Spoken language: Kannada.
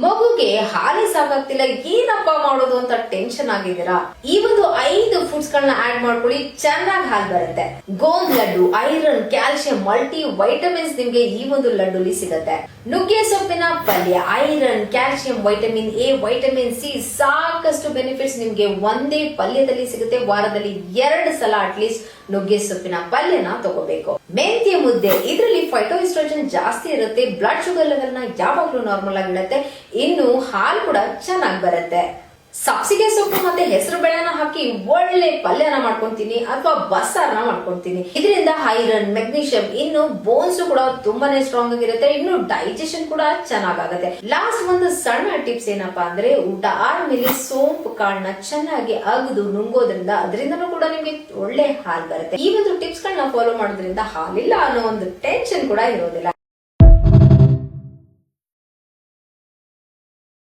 ಮಗುಗೆ ಹಾಲೇ ಸಾಕಾಗ್ತಿಲ್ಲ, ಏನಪ್ಪ ಮಾಡೋದು ಅಂತ ಟೆನ್ಷನ್ ಆಗಿದ್ದೀರಾ? ಈ ಒಂದು 5 ಫುಡ್ಸ್ ಗಳನ್ನ ಆಡ್ ಮಾಡ್ಕೊಳ್ಳಿ, ಚೆನ್ನಾಗಿ ಹಾಲು ಬರುತ್ತೆ. Gond laddu, iron, calcium, multi vitamins ನಿಮ್ಗೆ ಈ ಒಂದು ಲಡ್ಡುಲಿ ಸಿಗುತ್ತೆ. ನುಗ್ಗೆ ಸೊಪ್ಪಿನ ಪಲ್ಯ, iron, calcium, vitamin A, vitamin C, ಸಾಕಷ್ಟು ಬೆನಿಫಿಟ್ಸ್ ನಿಮ್ಗೆ ಒಂದೇ ಪಲ್ಯದಲ್ಲಿ ಸಿಗುತ್ತೆ. ವಾರದಲ್ಲಿ 2 ಸಲ ಅಟ್ಲೀಸ್ಟ್ ನುಗ್ಗೆ ಸೊಪ್ಪಿನ ಪಲ್ಯನ ತಗೋಬೇಕು. ಮೆಂತ್ಯ ಮುದ್ದೆ, ಇದರಲ್ಲಿ ಫೈಟೋಎಸ್ಟ್ರೋಜನ್ ಜಾಸ್ತಿ ಇರುತ್ತೆ, ಬ್ಲಡ್ ಶುಗರ್ ಲೆವೆಲ್ ನ ಯಾವಾಗ್ಲೂ ನಾರ್ಮಲ್ ಆಗಿರುತ್ತೆ, ಇನ್ನು ಹಾಲು ಕೂಡ ಚೆನ್ನಾಗಿ ಬರುತ್ತೆ. ಸಬ್ಸಿಗೆ ಸೊಪ್ಪು ಮತ್ತೆ ಹೆಸರು ಬೇಳೆನ ಹಾಕಿ ಒಳ್ಳೆ ಪಲ್ಯನ ಮಾಡ್ಕೊಂತೀನಿ ಅಥವಾ ಬಸ್ಸಾರ್ನ ಮಾಡ್ಕೊಂತೀನಿ. ಇದರಿಂದ ಐರನ್, ಮೆಗ್ನೀಷಿಯಂ, ಇನ್ನು ಬೋನ್ಸ್ ಕೂಡ ತುಂಬಾನೇ ಸ್ಟ್ರಾಂಗ್ ಆಗಿರುತ್ತೆ, ಇನ್ನು ಡೈಜೆಷನ್ ಕೂಡ ಚೆನ್ನಾಗಾಗುತ್ತೆ. ಲಾಸ್ಟ್ ಒಂದು ಸಣ್ಣ ಟಿಪ್ಸ್ ಏನಪ್ಪಾ ಅಂದ್ರೆ, ಊಟ ಆದ್ಮೇಲೆ ಸೋಂಪು ಕಾಳನ್ನ ಚೆನ್ನಾಗಿ ಅಗದು ನುಂಗೋದ್ರಿಂದ ಅದರಿಂದನೂ ಕೂಡ ನಿಮ್ಗೆ ಒಳ್ಳೆ ಹಾಲು ಬರುತ್ತೆ. ಈ ಒಂದು ಟಿಪ್ಸ್ ಗಳನ್ನ ಫಾಲೋ ಮಾಡೋದ್ರಿಂದ ಹಾಲಿಲ್ಲ ಅನ್ನೋ ಒಂದು ಟೆನ್ಷನ್ ಕೂಡ ಇರೋದಿಲ್ಲ.